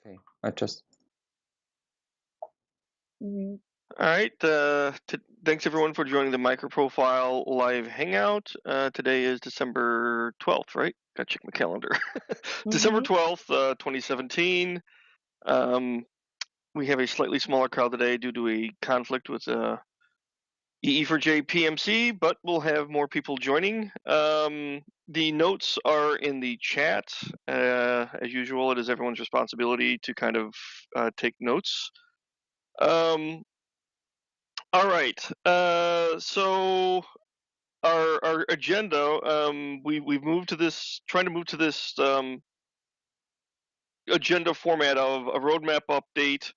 Okay, I just. Mhm. All right. Thanks everyone for joining the MicroProfile live hangout. Today is December 12th, right? Gotta check my calendar. December 12th, 2017. We have a slightly smaller crowd today due to a conflict with EE4J PMC, but we'll have more people joining. The notes are in the chat. As usual, it is everyone's responsibility to kind of take notes. All right. So our agenda, we've moved to this, trying to move to this agenda format of a roadmap update,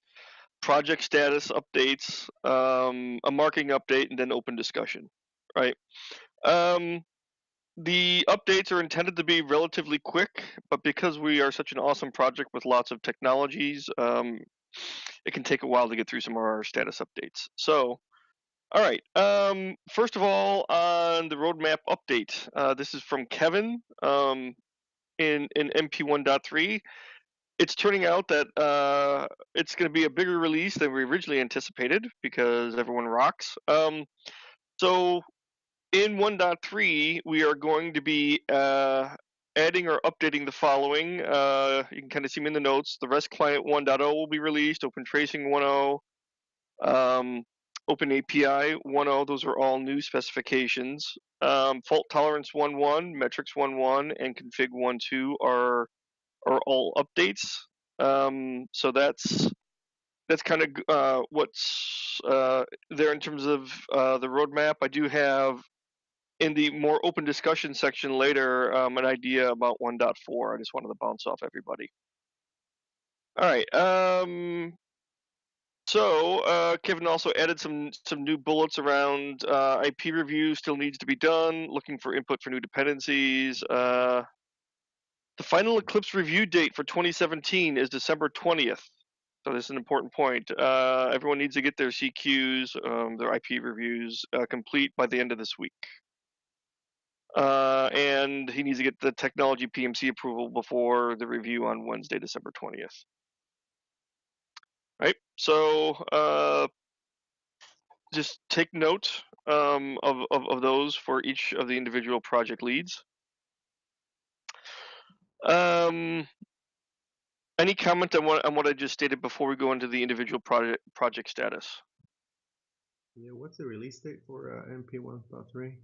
project status updates, a marking update, and then open discussion. Right. The updates are intended to be relatively quick, but because we are such an awesome project with lots of technologies, it can take a while to get through some of our status updates. So. All right. First of all, on the roadmap update, this is from Kevin in MP 1.3. It's turning out that it's going to be a bigger release than we originally anticipated because everyone rocks. So in 1.3, we are going to be adding or updating the following. You can kind of see them in the notes. The REST Client 1.0 will be released. Open Tracing 1.0. Open API 1.0, those are all new specifications. Fault Tolerance 1.1, Metrics 1.1, and Config 1.2 are all updates. So that's kind of what's there in terms of the roadmap. I do have in the more open discussion section later an idea about 1.4. I just wanted to bounce off everybody. All right. So Kevin also added some new bullets around IP review still needs to be done. Looking for input for new dependencies. The final Eclipse review date for 2017 is December 20th. So this is an important point. Everyone needs to get their CQs, their IP reviews complete by the end of this week. And he needs to get the technology PMC approval before the review on Wednesday, December 20th. Right. So just take note of those for each of the individual project leads. Any comment on what I just stated before we go into the individual project status? Yeah, what's the release date for MP 1.3?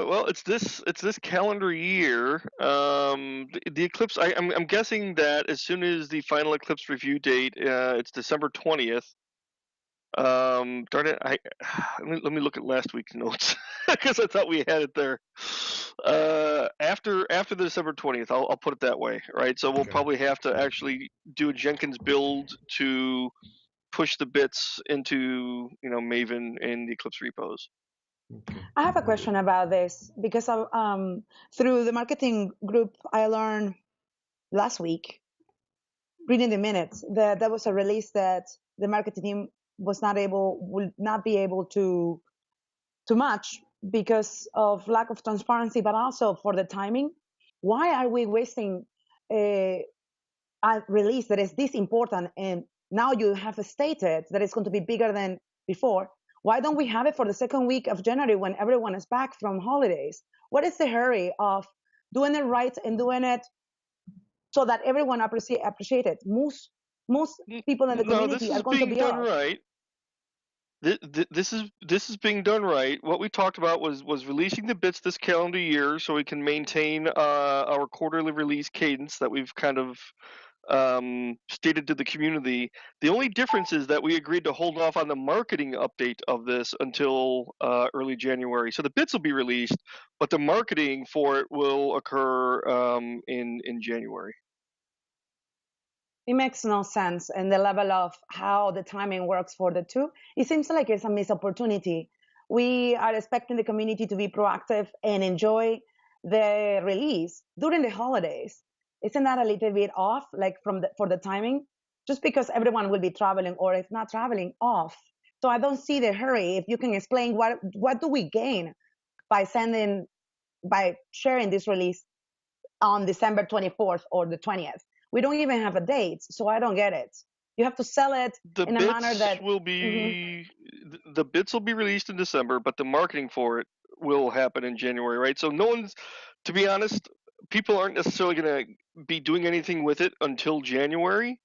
Well, it's this calendar year. The Eclipse. I'm guessing that as soon as the final Eclipse review date, it's December 20th. Darn it! Let me look at last week's notes because I thought we had it there. After the December 20th, I'll put it that way, right? So we'll probably have to actually do a Jenkins build to push the bits into Maven and the Eclipse repos. I have a question about this because through the marketing group, I learned last week, reading the minutes, that there was a release that the marketing team will not be able to match because of lack of transparency, but also for the timing. Why are we wasting a release that is this important, and now you have stated that it's going to be bigger than before? Why don't we have it for the second week of January when everyone is back from holidays? What is the hurry of doing it right and doing it so that everyone appreciate it? Most people in the community are going to be done off. Right. This is being done right. What we talked about was releasing the bits this calendar year so we can maintain our quarterly release cadence that we've kind of stated to the community. The only difference is that we agreed to hold off on the marketing update of this until early January. So the bits will be released, but the marketing for it will occur in January. It makes no sense, and the level of how the timing works for the two, it seems like it's a missed opportunity. We are expecting the community to be proactive and enjoy the release during the holidays. Isn't that a little bit off, like for the timing? Just because everyone will be traveling, or if not traveling, off. So I don't see the hurry. If you can explain what do we gain by sharing this release on December 24th or the 20th. We don't even have a date, so I don't get it. You have to sell it The in a manner bits that will be the bits will be released in December, but the marketing for it will happen in January, right? So no one's, to be honest, people aren't necessarily going to be doing anything with it until January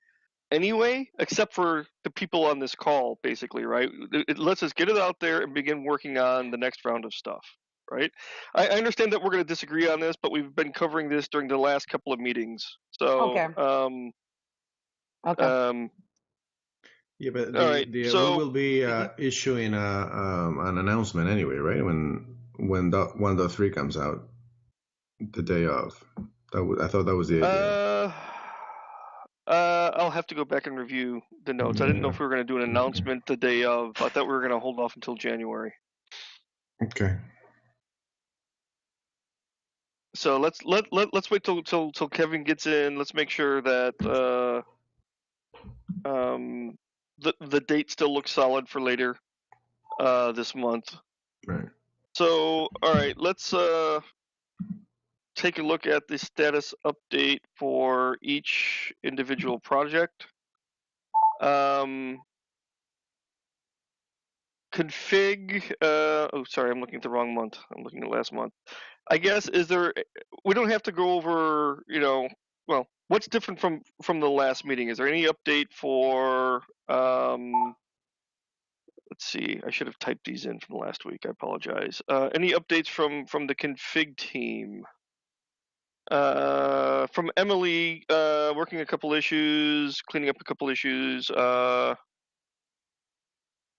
anyway, except for the people on this call, basically, right? It lets us get it out there and begin working on the next round of stuff, right? I understand that we're going to disagree on this, but we've been covering this during the last couple of meetings. So, okay. Okay. Yeah, but all right. we So, will be issuing an announcement anyway, right? When 1.3 comes out, the day of. I thought that was the idea. I'll have to go back and review the notes. I didn't know if we were going to do an announcement the day of. I thought we were going to hold off until January. Okay. So let's wait till Kevin gets in. Let's make sure that the date still looks solid for later this month. Right. So all right, let's take a look at the status update for each individual project. Config. Oh, sorry, I'm looking at the wrong month. I'm looking at last month. I guess we don't have to go over. Well, what's different from the last meeting? Is there any update for? Let's see. I should have typed these in from last week. I apologize. Any updates from the config team? From Emily, working a couple issues, cleaning up a couple issues,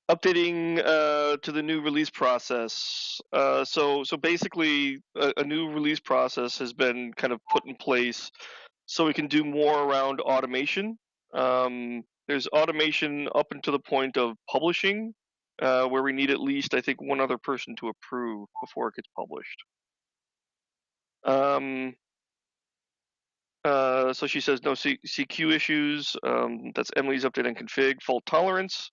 updating to the new release process. So basically, a new release process has been kind of put in place, so we can do more around automation. There's automation up until the point of publishing, where we need at least, I think, one other person to approve before it gets published. So she says no CQ issues. That's Emily's update on config. Fault tolerance.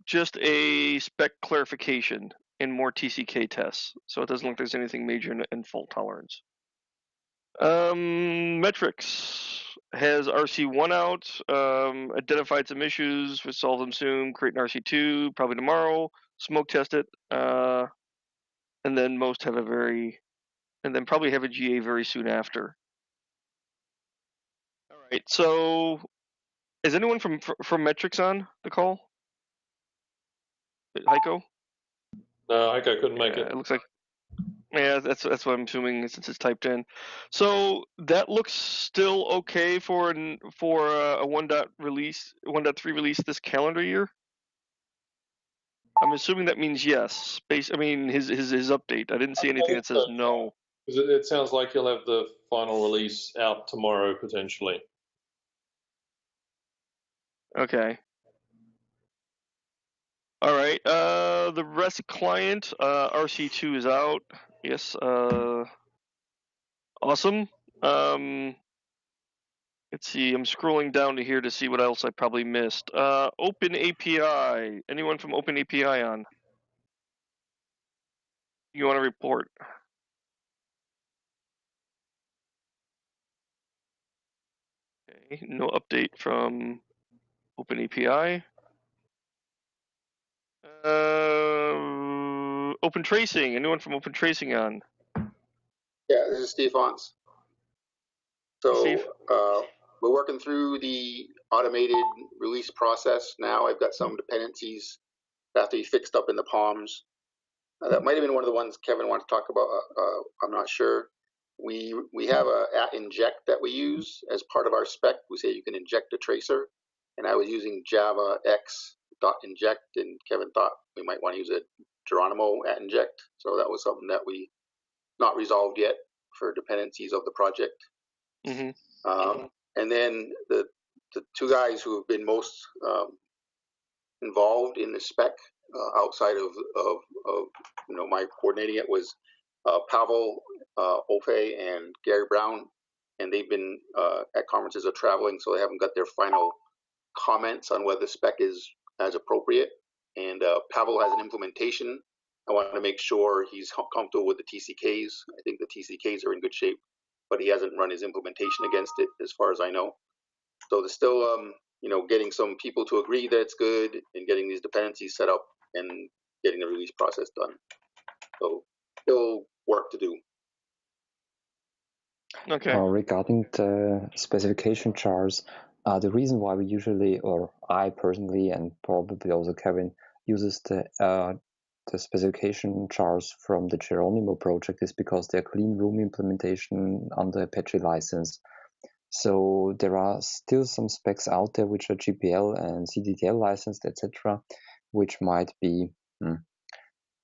Just a spec clarification and more TCK tests. So it doesn't look like there's anything major in fault tolerance. Metrics has RC1 out, identified some issues, we'll solve them soon, create an RC2 probably tomorrow, smoke test it, and then most have probably have a GA very soon after. All right, so is anyone from Metrics on the call? Heiko? No, Heiko couldn't make it. It looks like. Yeah, that's what I'm assuming since it's typed in. So that looks still okay for a 1.3 release this calendar year. I'm assuming that means yes. His update. I didn't see anything that says no. Because it sounds like you'll have the final release out tomorrow potentially. Okay. All right. The REST client RC2 is out. Yes. Awesome. Let's see. I'm scrolling down to here to see what else I probably missed. Open API. Anyone from Open API on? You want to report? Okay. No update from Open API. Open tracing. Anyone from Open tracing on? Yeah, this is Steve Fonts. So Steve? we're working through the automated release process now. I've got some dependencies that have to be fixed up in the POMs. That might have been one of the ones Kevin wanted to talk about. I'm not sure. We have a @inject that we use as part of our spec. We say you can inject a tracer, and I was using Java X.inject, and Kevin thought we might want to use a Geronimo @inject. So that was something that we not resolved yet for dependencies of the project. Mm-hmm. And then the two guys who have been most involved in the spec outside of my coordinating it was Pavel Ofe and Gary Brown, and they've been at conferences or traveling, so they haven't got their final comments on whether the spec is as appropriate. And Pavel has an implementation. I want to make sure he's comfortable with the TCKs. I think the TCKs are in good shape, but he hasn't run his implementation against it, as far as I know. So there's still, getting some people to agree that it's good and getting these dependencies set up and getting the release process done. So still work to do. Okay. Regarding the specification charts, the reason why we usually, or I personally, and probably also Kevin, uses the specification charts from the Geronimo project is because they're clean room implementation under Apache license. So there are still some specs out there which are GPL and CDDL licensed, etc., which might be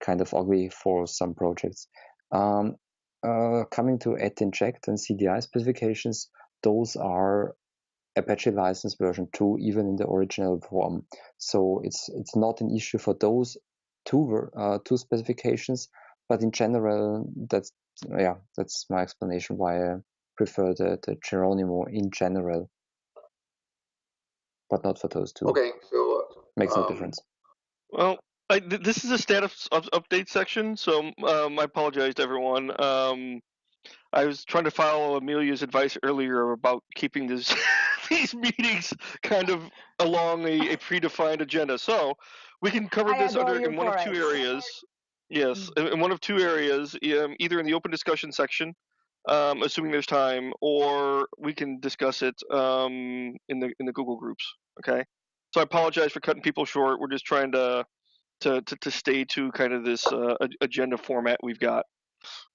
kind of ugly for some projects. Coming to at-inject and CDI specifications, those are Apache license version 2, even in the original form. So it's not an issue for those two specifications, but in general, that's my explanation why I prefer the Geronimo in general, but not for those two. Okay, so makes no difference. Well, this is a status update section, so I apologize to everyone. I was trying to follow Amelia's advice earlier about keeping this, these meetings kind of along a predefined agenda. So we can cover this in one of two areas. Yes, in one of two areas, either in the open discussion section, assuming there's time, or we can discuss it in the Google groups. Okay. So I apologize for cutting people short. We're just trying to stay to kind of this agenda format we've got.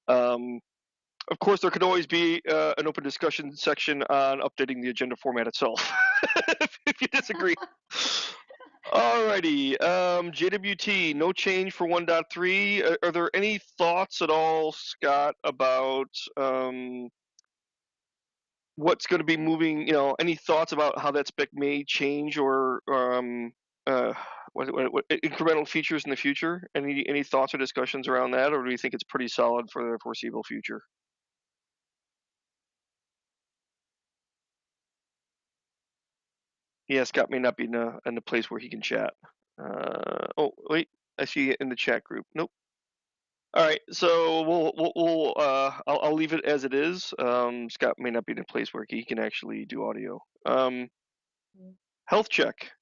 Of course, there could always be an open discussion section on updating the agenda format itself, if you disagree. Alrighty, JWT, no change for 1.3. Are there any thoughts at all, Scott, about what's going to be moving? Any thoughts about how that spec may change or what incremental features in the future? Any thoughts or discussions around that, or do you think it's pretty solid for the foreseeable future? Yeah, Scott may not be in a place where he can chat. Oh wait, I see it in the chat group. Nope. All right, so I'll leave it as it is. Scott may not be in a place where he can actually do audio. Health check.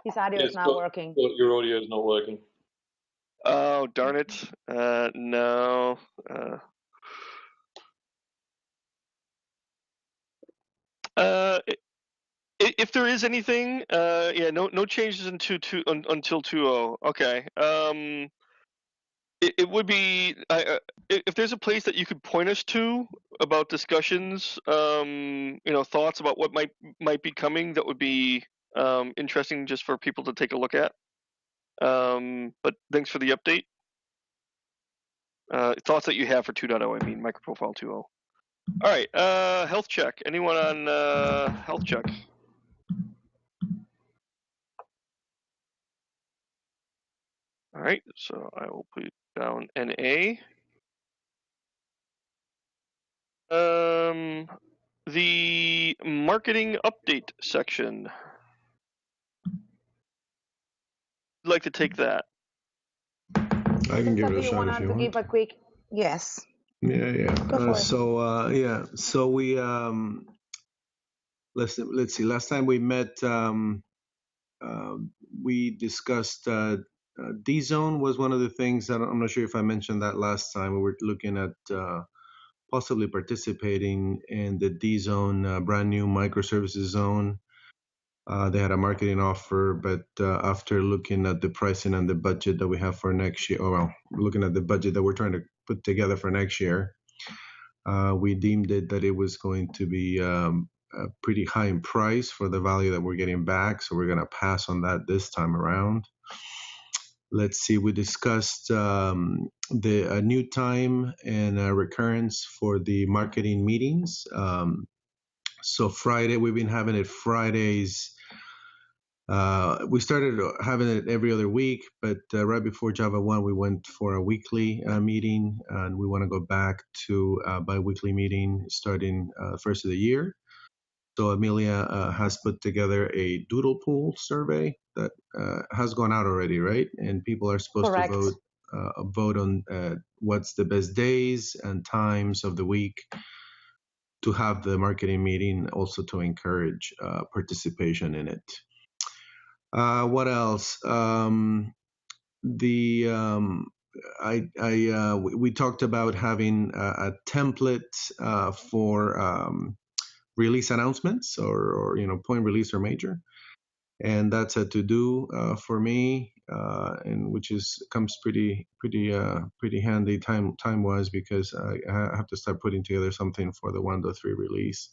His audio is not working. Your audio is not working. Oh, darn it. No. If there is anything, no changes until 2.0. Okay. It would be if there's a place that you could point us to about discussions, thoughts about what might be coming that would be interesting just for people to take a look at. But thanks for the update. Thoughts that you have for 2.0, I mean, MicroProfile 2.0. All right, health check. Anyone on health check? All right, so I will put down NA. The marketing update section. I'd like to take that. I can give it a shot if you want. Give a quick yes. Yeah. So we let's see. Last time we met, we discussed DZone was one of the things that I'm not sure if I mentioned that last time. We were looking at possibly participating in the DZone brand new microservices zone. They had a marketing offer, but after looking at the pricing and the budget that we have for next year, looking at the budget that we're trying to put together for next year, we deemed it that it was going to be pretty high in price for the value that we're getting back. So we're going to pass on that this time around. Let's see, we discussed the new time and recurrence for the marketing meetings. So Friday, we've been having it Fridays. We started having it every other week, but right before Java 1, we went for a weekly meeting, and we want to go back to a bi-weekly meeting starting first of the year. So Amelia has put together a Doodle Pool survey that has gone out already, right? And people are supposed Correct. to vote on what's the best days and times of the week to have the marketing meeting, also to encourage participation in it. What else? We talked about having a template for release announcements or point release or major, and that's a to-do for me, and which comes pretty handy time wise, because I have to start putting together something for the 1.3 release.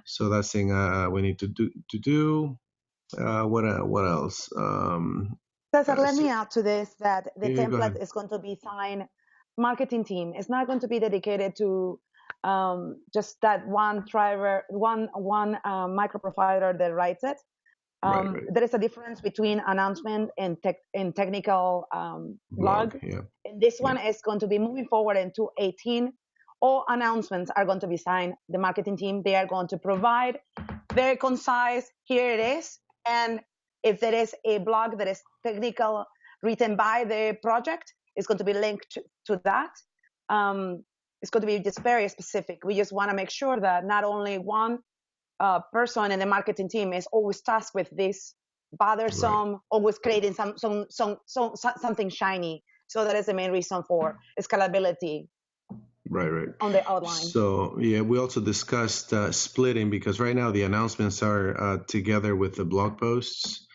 So that's thing we need to do. What else? Cesar, let me add to this that the Yeah, go ahead. template is going to be signed marketing team. It's not going to be dedicated to just that one driver, one microprofiler that writes it. Right. There is a difference between announcement and technical blog. Yeah. And this one is going to be moving forward into 18. All announcements are going to be signed. The marketing team, they are going to provide very concise, here it is. And if there is a blog that is technical written by the project, it's going to be linked to that. It's going to be just very specific. We just want to make sure that not only one person in the marketing team is always tasked with this bothersome, always creating something shiny. So that is the main reason for scalability. Right. On the outline. So yeah, we also discussed splitting, because right now the announcements are together with the blog posts.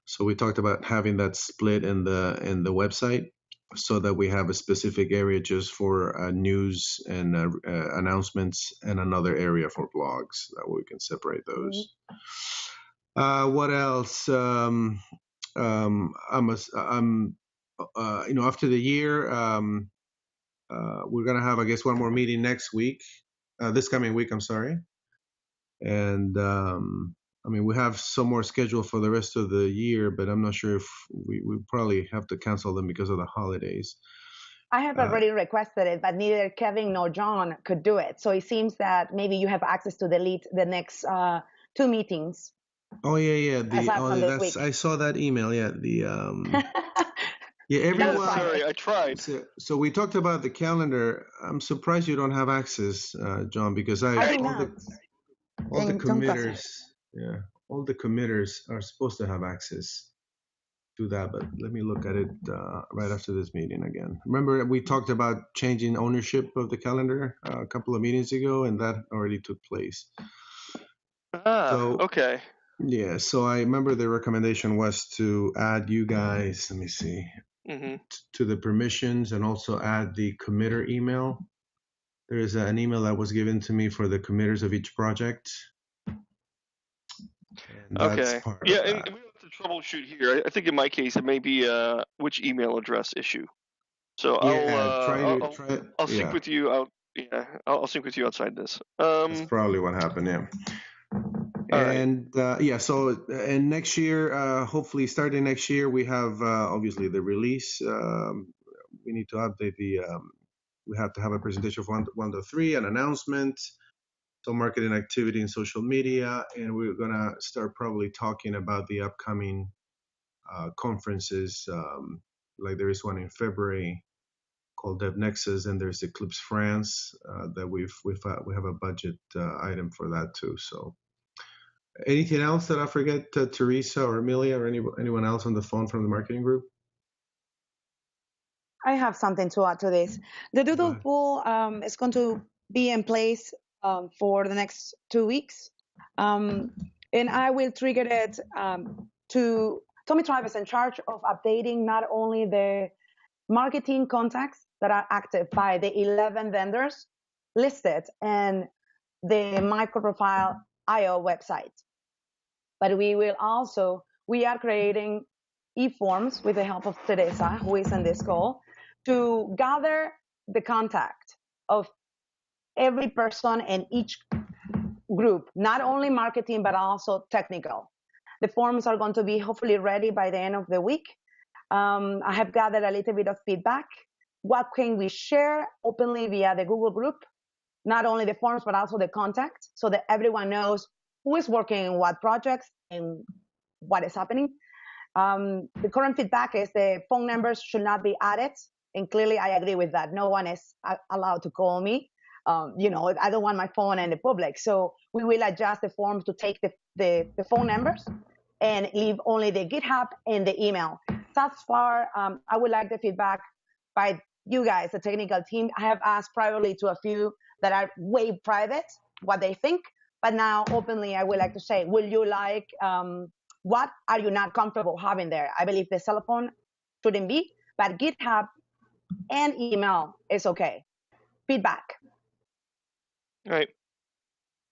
So we talked about having that split in the website, so that we have a specific area just for news and announcements, and another area for blogs. That way we can separate those. What else? After the year, we're gonna have, I guess, one more meeting next week, this coming week. I'm sorry, and we have some more scheduled for the rest of the year, but I'm not sure if we probably have to cancel them because of the holidays. I have already requested it, but neither Kevin nor John could do it. So it seems that maybe you have access to delete the next 2 meetings. Oh yeah. I saw that email. Yeah, yeah, everyone. Yeah, sorry, I tried. So we talked about the calendar. I'm surprised you don't have access, John, because all the committers, all the committers are supposed to have access to that. But let me look at it right after this meeting again. Remember, we talked about changing ownership of the calendar a couple of meetings ago, and that already took place. Okay. Yeah, so I remember the recommendation was to add you guys, let me see, to the permissions, and also add the committer email. There is an email that was given to me for the committers of each project. And okay. Yeah, and we don't have to troubleshoot here. I think in my case, it may be which email address issue. So I'll sync with you out. Yeah, I'll sync with you outside this. That's probably what happened. Yeah. And and next year, hopefully starting next year, we have obviously the release. We need to update we have to have a presentation of 1.3, an announcement, some marketing activity in social media, and we're gonna start probably talking about the upcoming conferences. Like there is one in February called DevNexus, and there's Eclipse France that we have a budget item for that too. So. Anything else that I forget, Teresa or Amelia or anyone else on the phone from the marketing group? I have something to add to this. The Doodle Pool is going to be in place for the next 2 weeks. And I will trigger it to Tommy Tribe is in charge of updating not only the marketing contacts that are active by the 11 vendors listed in the MicroProfile IO website. But we are creating e-forms with the help of Teresa, who is in this call, to gather the contact of every person in each group, not only marketing, but also technical. The forms are going to be hopefully ready by the end of the week. I have gathered a little bit of feedback. What can we share openly via the Google group? not only the forms, but also the contact, so that everyone knows who is working in what projects and what is happening. The current feedback is the phone numbers should not be added. And clearly, I agree with that. No one is allowed to call me. I don't want my phone in the public. So we will adjust the form to take the phone numbers and leave only the GitHub and the email. Thus far, I would like the feedback by you guys, the technical team. I have asked privately to a few that are way private what they think, but now openly I would like to say, will you like, what are you not comfortable having there? I believe the cell phone shouldn't be, but GitHub and email is okay. Feedback. All right.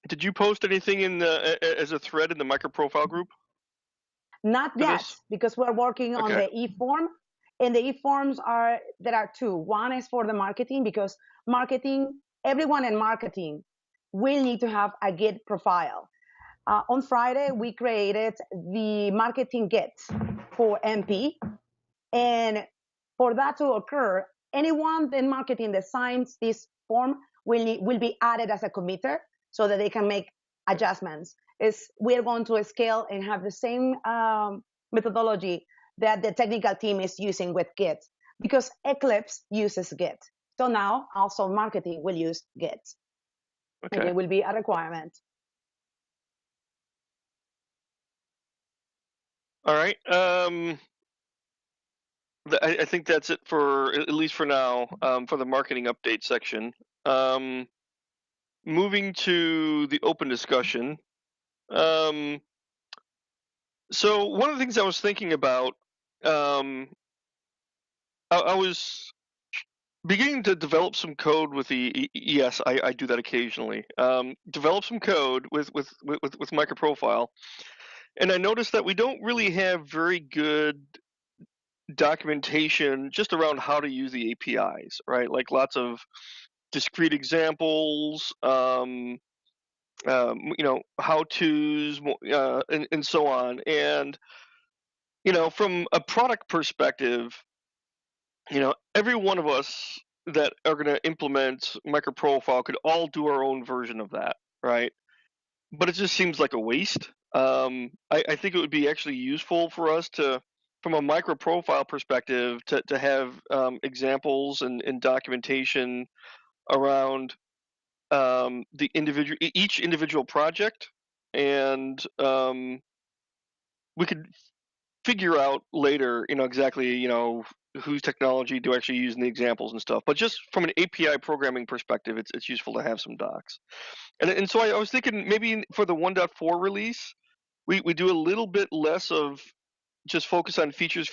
Did you post anything in as a thread in the MicroProfile group? Not yet, this? because we're working on the e-form. And the e-forms there are two. One is for the marketing, because everyone in marketing will need to have a Git profile. On Friday, we created the marketing Git for MP. And for that to occur, anyone in marketing that signs this form will be added as a commuter so that they can make adjustments. We are going to scale and have the same methodology that the technical team is using with Git, because Eclipse uses Git. So now also marketing will use Git. Okay. And it will be a requirement. All right. I think that's it for, at least for now, for the marketing update section. Moving to the open discussion. So one of the things I was thinking about, I was beginning to develop some code with yes, I do that occasionally. Develop some code with MicroProfile, and I noticed that we don't really have very good documentation just around how to use the APIs, right? Like lots of discrete examples, how-tos, and so on. And from a product perspective, every one of us that are going to implement MicroProfile could all do our own version of that, right? But it just seems like a waste. I think it would be actually useful for us to, from a MicroProfile perspective, to have examples and documentation around each individual project, and we could figure out later, exactly, whose technology do I actually use in the examples and stuff. But just from an API programming perspective, it's useful to have some docs. And so I was thinking maybe for the 1.4 release, we do a little bit less of just focus on features,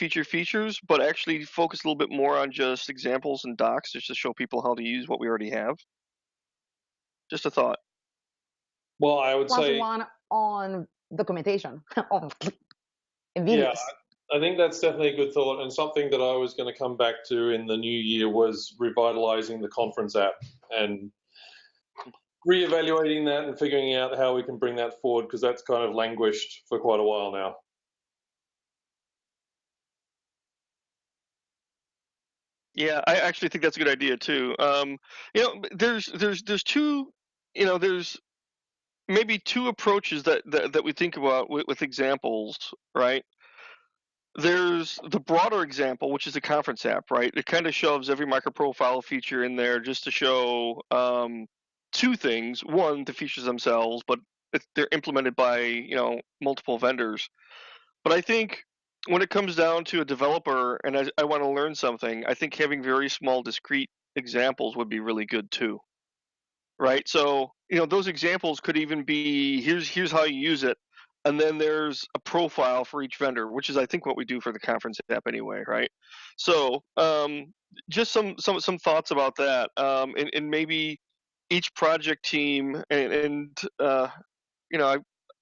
but actually focus a little bit more on just examples and docs, just to show people how to use what we already have. Just a thought. Well, I would say one on documentation. Yeah, I think that's definitely a good thought, and something that I was going to come back to in the new year was revitalizing the conference app and reevaluating that and figuring out how we can bring that forward, because that's kind of languished for quite a while now. Yeah, I actually think that's a good idea too. There's two, there's maybe two approaches that we think about with examples, right? There's the broader example, which is a conference app, right? It kind of shoves every MicroProfile feature in there just to show two things. One, the features themselves, but they're implemented by multiple vendors. But I think when it comes down to a developer and I want to learn something, I think having very small discrete examples would be really good too, right? So those examples could even be here's how you use it, and then there's a profile for each vendor, which is I think what we do for the conference app anyway, right? So just some thoughts about that, and maybe each project team and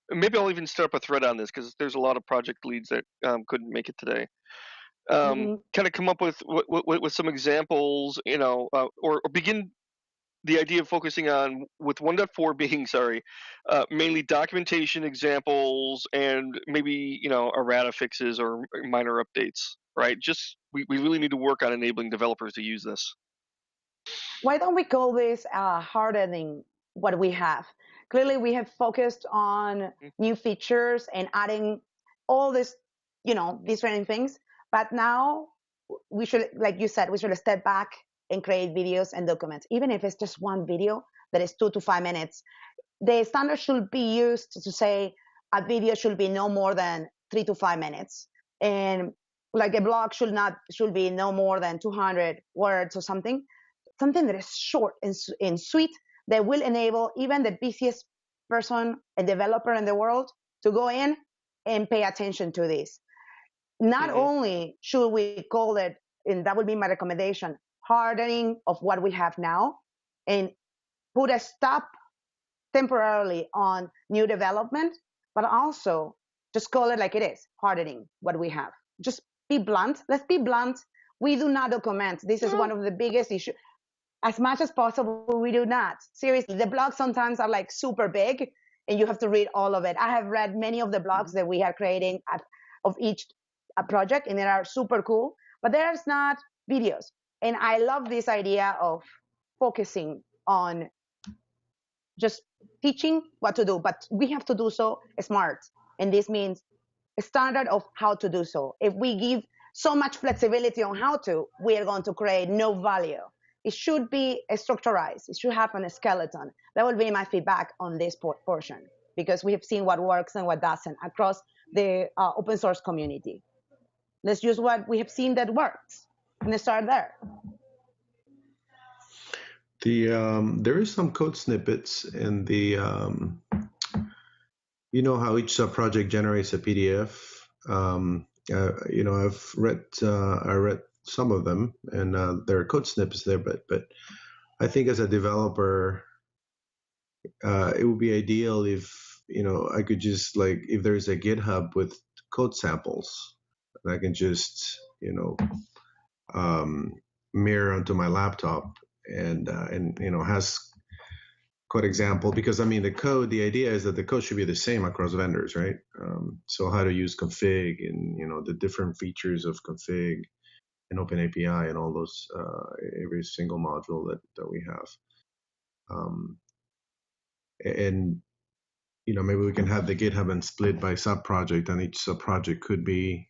maybe I'll even start up a thread on this, because there's a lot of project leads that couldn't make it today. Kind of come up with some examples, or begin the idea of focusing on, with 1.4 being, mainly documentation, examples, and maybe, errata fixes or minor updates, right? Just, we really need to work on enabling developers to use this. Why don't we call this hardening what we have? Clearly, we have focused on new features and adding all this, different things. But now we should, like you said, we should step back and create videos and documents. Even if it's just one video that is 2 to 5 minutes, the standard should be used to say a video should be no more than 3 to 5 minutes, and like a blog should be no more than 200 words or something that is short and sweet, that will enable even the busiest person and developer in the world to go in and pay attention to this. Not only should we call it, and that would be my recommendation, hardening of what we have now, and put a stop temporarily on new development, but also just call it like it is, hardening what we have. Just be blunt. Let's be blunt. We do not document. This is one of the biggest issues. As much as possible, we do not. Seriously, the blogs sometimes are like super big and you have to read all of it. I have read many of the blogs that we are creating of each project, and they are super cool, but there's not videos. And I love this idea of focusing on just teaching what to do, but we have to do so smart. And this means a standard of how to do so. If we give so much flexibility on how to, we are going to create no value. It should be structurized. It should have a skeleton. That will be my feedback on this portion, because we have seen what works and what doesn't across the open source community. Let's use what we have seen that works and let's start there. There is some code snippets in the, you know how each subproject generates a PDF. I've read some of them, and there are code snippets there, but I think as a developer, it would be ideal if, I could just, like, if there's a GitHub with code samples, I can just, mirror onto my laptop and has code example, because the idea is that the code should be the same across vendors, right? So how to use config and, the different features of config and OpenAPI and all those, every single module that we have. And, maybe we can have the GitHub and split by sub-project, and each sub-project could be,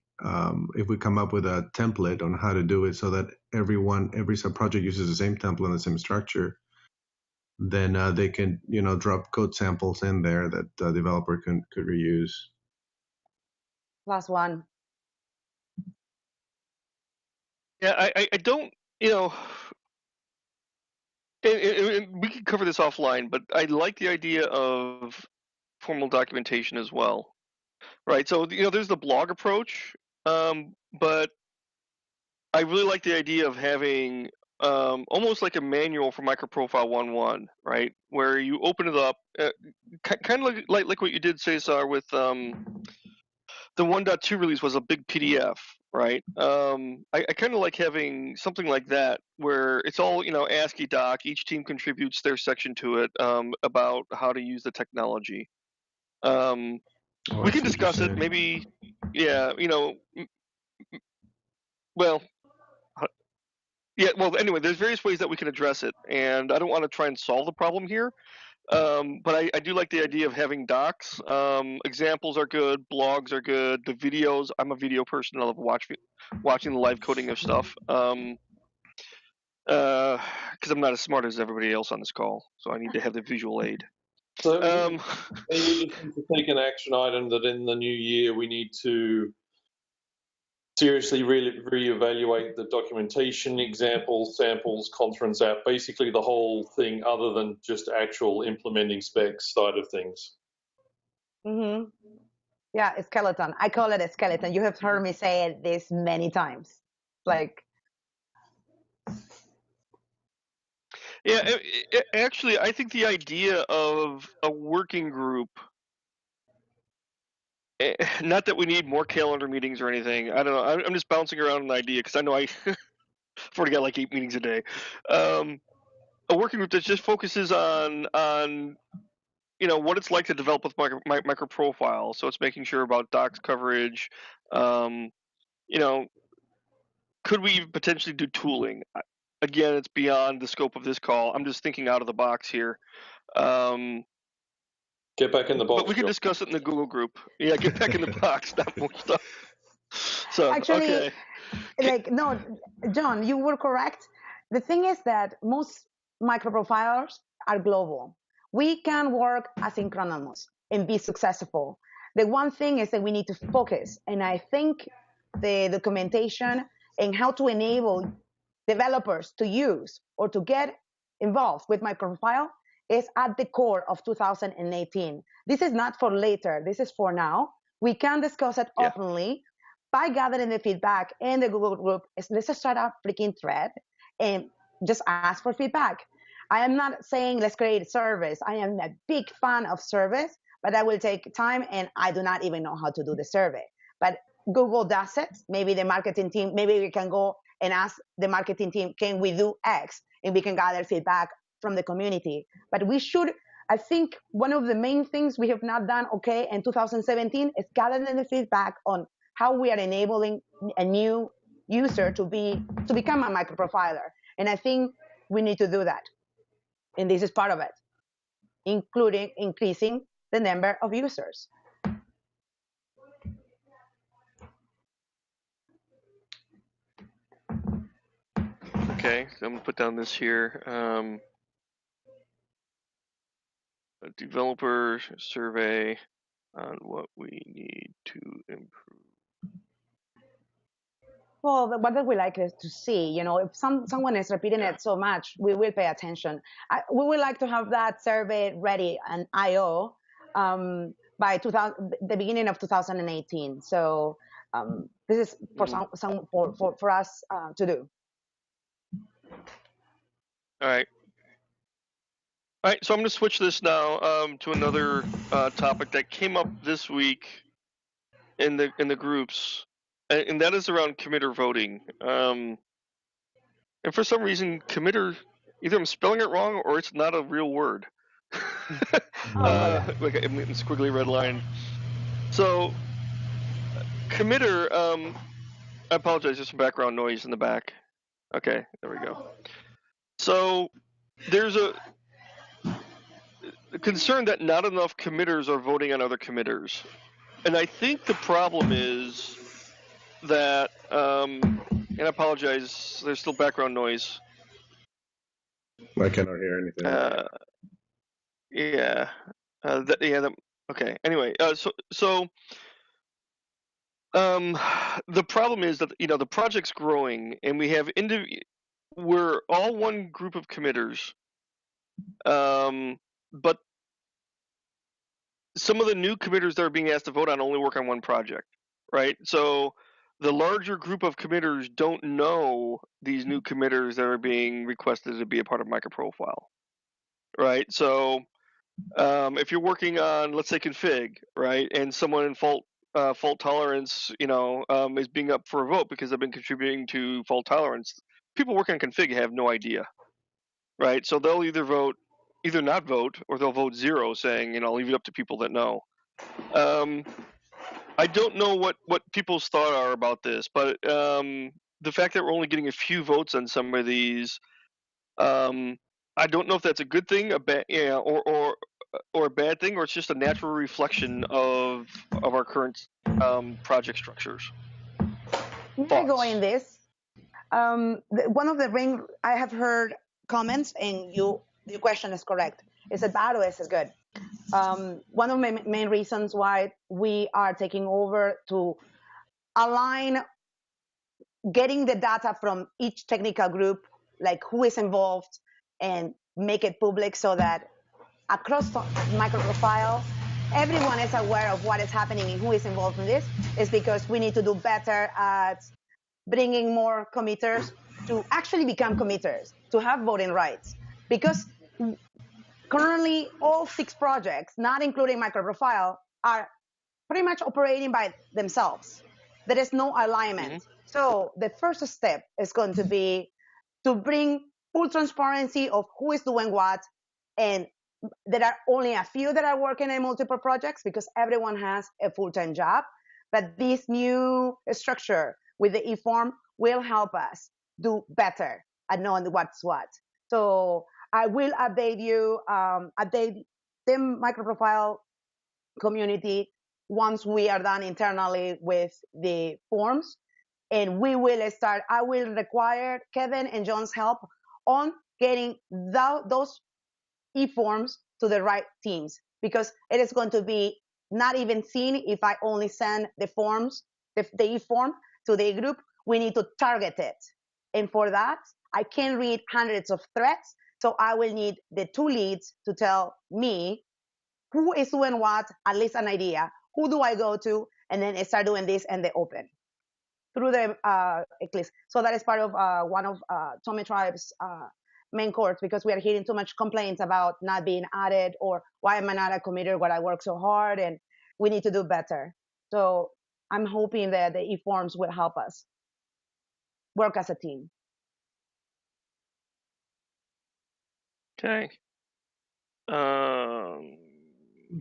if we come up with a template on how to do it so that every sub-project uses the same template and the same structure, then they can, drop code samples in there that the developer could reuse. Last one. Yeah, I don't, and we can cover this offline, but I like the idea of formal documentation as well, right? So, there's the blog approach, but I really like the idea of having almost like a manual for MicroProfile 1.1, right? Where you open it up, kind of like what you did, Cesar, with the 1.2 release was a big PDF, right? I kind of like having something like that where it's all, ASCII doc, each team contributes their section to it about how to use the technology. We can discuss it, maybe, yeah, well, anyway, there's various ways that we can address it, and I don't want to try and solve the problem here. But I do like the idea of having docs. Examples are good, blogs are good, the videos. I'm a video person. I love watching the live coding of stuff. Because I'm not as smart as everybody else on this call, so I need to have the visual aid. So maybe we just need to take an action item that in the new year we need to seriously reevaluate the documentation, examples, samples, conference app, basically the whole thing, other than just actual implementing specs side of things. Yeah, a skeleton. I call it a skeleton. You have heard me say this many times. Like, yeah, actually, I think the idea of a working group, not that we need more calendar meetings or anything. I don't know. I'm just bouncing around an idea because I know I've already got like 8 meetings a day. A working group that just focuses on what it's like to develop with MicroProfile. So it's making sure about docs coverage. Could we potentially do tooling? again, it's beyond the scope of this call. I'm just thinking out of the box here. Get back in the box. But we can discuss it in the Google group. Yeah, get back in the box, not more stuff. So, Actually, okay. like, no, John, you were correct. The thing is that most microprofilers are global. We can work asynchronous and be successful. The one thing is that we need to focus. And I think the documentation and how to enable developers to use or to get involved with MicroProfile is at the core of 2018. This is not for later. This is for now. We can discuss it openly by gathering the feedback in the Google group. Let's start a freaking thread and just ask for feedback. I am not saying let's create a service. I am a big fan of service, but that will take time, and I do not even know how to do the survey. But Google does it. Maybe the marketing team, maybe we can go and ask the marketing team, can we do X? And we can gather feedback from the community. But we should, I think one of the main things we have not done okay in 2017 is gathering the feedback on how we are enabling a new user to become a microprofiler. And I think we need to do that. And this is part of it, including increasing the number of users. Okay, so I'm gonna put down this here. A developer survey on what we need to improve. Well, what would we like to see? You know, if someone is repeating it so much, we will pay attention. We would like to have that survey ready and IO by the beginning of 2018. So this is for for us to do. All right. All right, so I'm going to switch this now to another topic that came up this week in the groups, and that is around commuter voting. And for some reason, commuter, either I'm spelling it wrong or it's not a real word. Like a squiggly red line. So, commuter, I apologize, there's some background noise in the back. Okay, there we go. So, there's a concern that not enough committers are voting on other committers. And I think the problem is that, and I apologize, there's still background noise. I cannot hear anything. Okay. Anyway, the problem is that the project's growing, and we have we're all one group of committers, but some of the new committers that are being asked to vote on only work on one project, right? So the larger group of committers don't know these new committers that are being requested to be a part of MicroProfile, right? So if you're working on, let's say, config, right, and someone in fault tolerance, is being up for a vote because they've been contributing to fault tolerance, people working on config have no idea, right? So they'll either not vote, or they'll vote 0, saying, I'll leave it up to people that know. I don't know what people's thoughts are about this, but the fact that we're only getting a few votes on some of these, I don't know if that's a good thing, or a bad thing, or it's just a natural reflection of our current project structures. May I go in this? One of the I have heard comments, and your question is correct. Is that bad or is it good? One of the main reasons why we are taking over to align getting the data from each technical group, like who is involved, and make it public so that across MicroProfile, everyone is aware of what is happening and who is involved in this, is because we need to do better at bringing more committers to actually become committers, to have voting rights. Because currently, all 6 projects, not including MicroProfile, are pretty much operating by themselves. There is no alignment. Mm-hmm. So the first step is going to be to bring full transparency of who is doing what, and there are only a few that are working in multiple projects because everyone has a full-time job. But this new structure with the e-form will help us do better at knowing what's what. So I will update you, update the MicroProfile community once we are done internally with the forms. And we will start, I will require Kevin and John's help on getting those e-forms to the right teams, because it is going to be not even seen if I only send the forms, the e-form to the group. We need to target it. And for that, I can't read hundreds of threads. So I will need the 2 leads to tell me who is doing what, at least an idea. Who do I go to? And then I start doing this and they open through the Eclipse. So that is part of one of Tommy Tribe's main course, because we are hearing too much complaints about not being added, or why am I not a committer when I work so hard, and we need to do better. So I'm hoping that the e-forms will help us work as a team. Okay.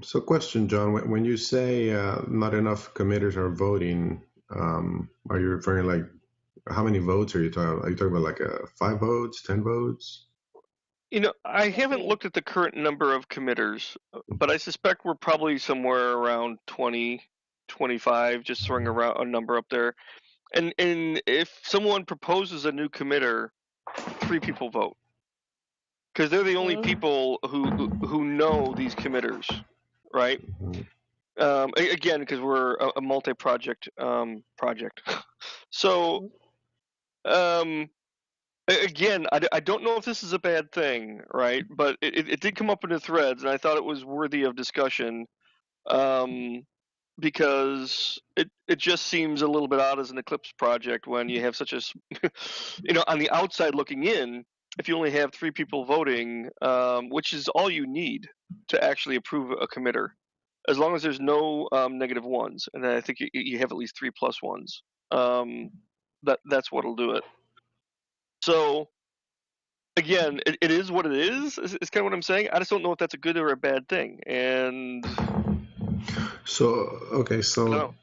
So question, John, when you say not enough committers are voting, are you referring like how many votes are you talking about? Are you talking about like 5 votes, 10 votes? You know, I haven't looked at the current number of committers, but I suspect we're probably somewhere around 20, 25, just throwing around a number up there. And if someone proposes a new committer, 3 people vote, because they're the only people who know these committers, right? Again, because we're a multi-project project. So again, I don't know if this is a bad thing, right? But it did come up in the threads, and I thought it was worthy of discussion, because it just seems a little bit odd as an Eclipse project when you have such a, you know, on the outside looking in, if you only have 3 people voting, which is all you need to actually approve a committer, as long as there's no negative ones, and then I think you have at least 3 plus ones. That's what'll do it. So again, it is what it is kind of what I'm saying. I just don't know if that's a good or a bad thing. And so okay, so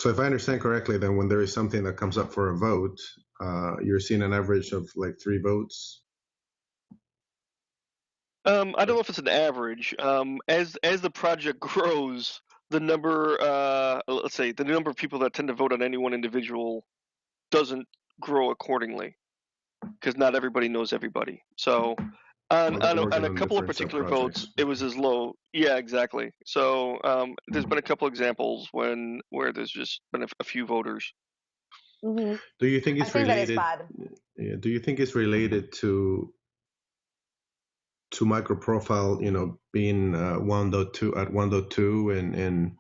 if I understand correctly, then when there is something that comes up for a vote, you're seeing an average of like 3 votes. I don't know if it's an average. As the project grows, the number, let's say, the number of people that tend to vote on any one individual doesn't grow accordingly, because not everybody knows everybody. So on a couple of particular votes, it was as low. Yeah, exactly. So there's been a couple examples where there's just been a few voters. Mm-hmm. Do you think it's related? That is bad. Yeah, do you think it's related to MicroProfile, you know, being 1.2 at 1.2, and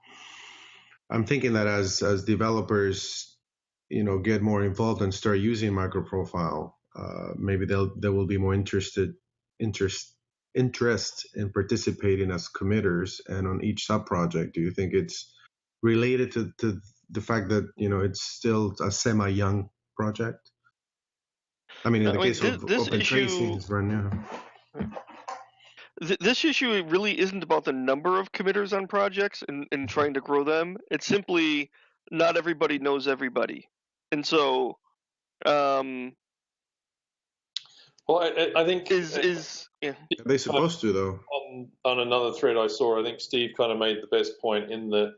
I'm thinking that as developers, you know, get more involved and start using MicroProfile, maybe they will be more interest in participating as committers and on each sub project. Do you think it's related to the fact that, you know, it's still a semi-young project? I mean, in the case of Open Tracing, it's brand new. This issue really isn't about the number of committers on projects and trying to grow them. It's simply not everybody knows everybody. And so, well, I think yeah. Are they supposed to, though? On another thread I saw, I think Steve kind of made the best point in that,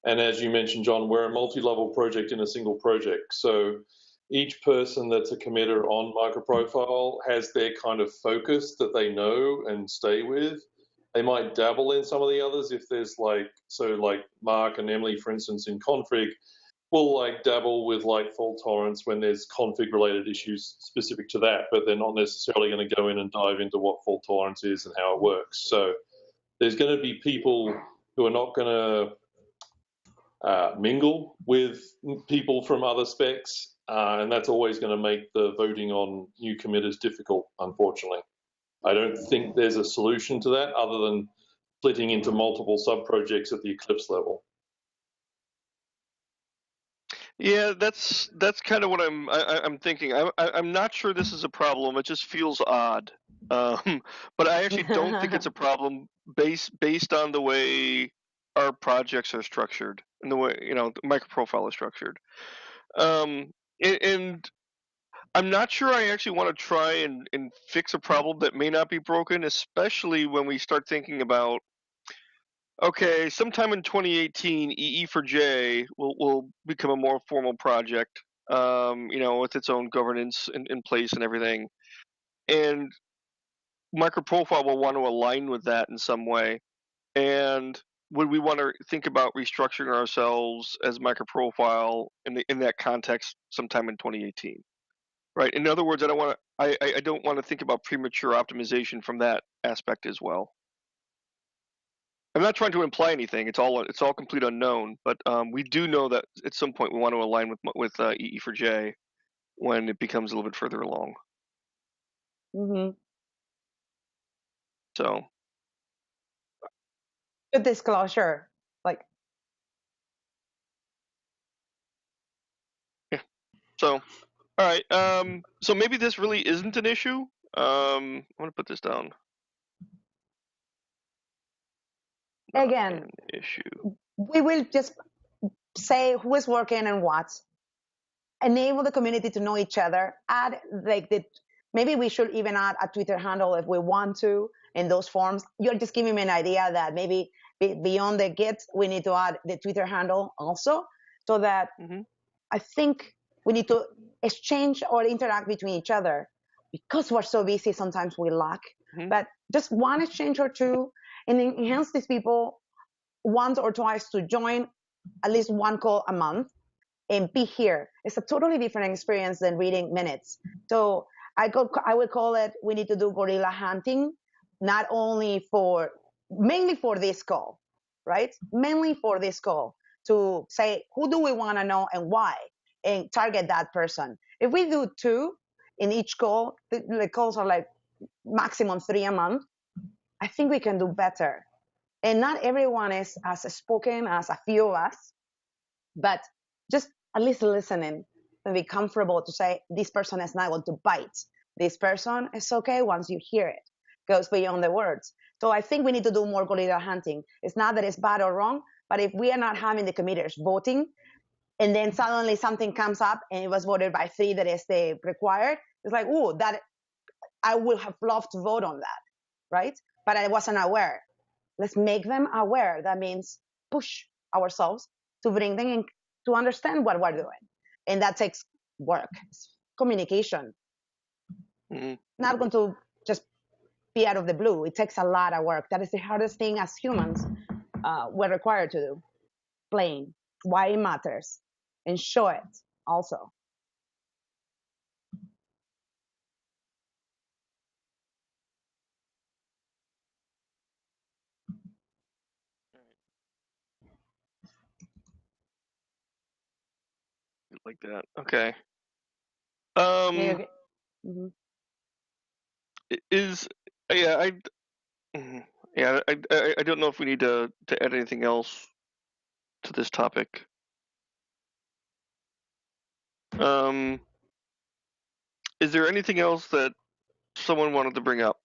and as you mentioned, John, we're a multi-level project in a single project. So each person that's a committer on MicroProfile has their kind of focus that they know and stay with. They might dabble in some of the others if there's like Mark and Emily, for instance, in config, will like dabble with like fault tolerance when there's config related issues specific to that, but they're not necessarily going to go in and dive into what fault tolerance is and how it works. So there's going to be people who are not going to mingle with people from other specs, and that's always going to make the voting on new committers difficult, unfortunately. I don't think there's a solution to that other than splitting into multiple sub-projects at the Eclipse level. Yeah, that's kind of what I'm thinking. I'm not sure this is a problem. It just feels odd. But I actually don't think it's a problem based on the way our projects are structured and the way, you know, the MicroProfile is structured. And I'm not sure I actually want to try and fix a problem that may not be broken, especially when we start thinking about, okay, sometime in 2018, EE4J will become a more formal project, with its own governance in place and everything. And MicroProfile will want to align with that in some way. And would we want to think about restructuring ourselves as MicroProfile in that context sometime in 2018? Right. In other words, I don't want to think about premature optimization from that aspect as well. I'm not trying to imply anything. It's all complete unknown. But we do know that at some point we want to align with EE4J when it becomes a little bit further along. Mm-hmm. So. Good disclosure, like. Yeah. So. All right. So maybe this really isn't an issue. I'm gonna put this down. Again, an issue. We will just say who is working and what. Enable the community to know each other. Add maybe we should even add a Twitter handle if we want to in those forms. You're just giving me an idea that maybe beyond the Git, we need to add the Twitter handle also, so that I think we need to exchange or interact between each other, because we're so busy. Sometimes we lack, but just one exchange or two, and enhance these people once or twice to join at least one call a month and be here. It's a totally different experience than reading minutes. So I would call it, we need to do guerrilla hunting, mainly for this call, right? Mainly for this call, to say, who do we want to know and why, and target that person. If we do 2 in each call, the calls are like maximum 3 a month, I think we can do better. And not everyone is as spoken as a few of us, but just at least listening and be comfortable to say, this person is not going to bite. This person is okay once you hear it. Goes beyond the words. So I think we need to do more guerrilla hunting. It's not that it's bad or wrong, but if we are not having the committers voting, and then suddenly something comes up and it was voted by 3 that is the required, it's like, oh, that I would have loved to vote on that, right? But I wasn't aware. Let's make them aware. That means push ourselves to bring them in, to understand what we're doing. And that takes work. It's communication. Not going to just be out of the blue. It takes a lot of work. That is the hardest thing as humans we're required to do. Explain why it matters and show it also. Like that. Okay. Okay. I don't know if we need to add anything else to this topic. Is there anything else that someone wanted to bring up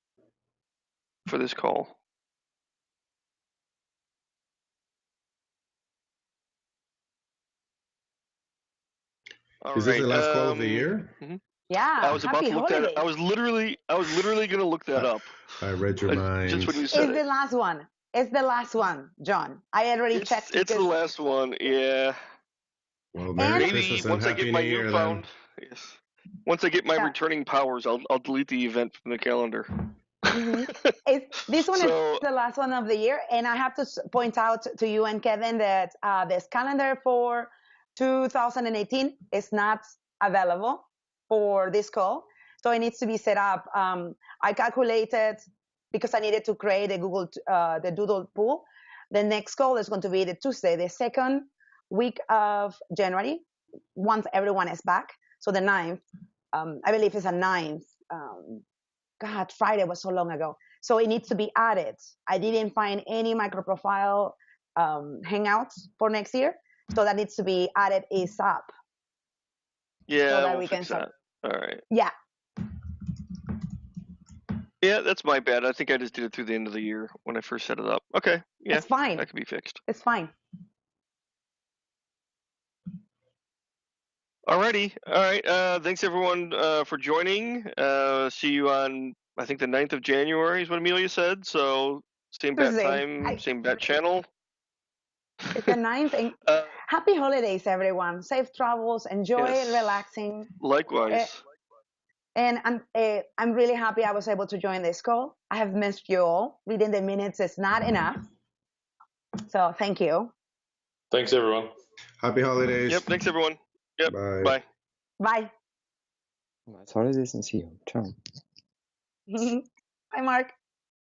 for this call? Is this the last call of the year? Yeah. I was about to look that up. I was literally going to look that up. I read your mind. Just when you said it's the last one. It's the last one, John. I already checked. It's the last one. Yeah. Well, maybe once I get my newfound, yes. Once I get my returning powers, I'll delete the event from the calendar. This one is the last one of the year, and I have to point out to you and Kevin that this calendar for 2018 is not available for this call, so it needs to be set up. I calculated, because I needed to create a the Doodle Pool. The next call is going to be the Tuesday, the 2nd week of January, once everyone is back. So the 9th, I believe it's a 9th. God, Friday was so long ago. So it needs to be added. I didn't find any MicroProfile Hangouts for next year, so that needs to be added ASAP. Yeah, so that we'll fix that. All right. Yeah. Yeah, that's my bad. I think I just did it through the end of the year when I first set it up. Okay, yeah, it's fine. That can be fixed. It's fine. Alrighty. All right. Thanks everyone for joining. See you on, I think, the 9th of January is what Amelia said. So same bat Thursday. time, same bat channel. It's the 9th. And happy holidays, everyone. Safe travels. Enjoy relaxing. Likewise. And I'm really happy I was able to join this call. I have missed you all. Reading the minutes is not enough. So thank you. Thanks, everyone. Happy holidays. Yep. Thanks, everyone. Yep. Bye. Bye. Bye. Nice holidays and see you. Ciao. Bye, Mark.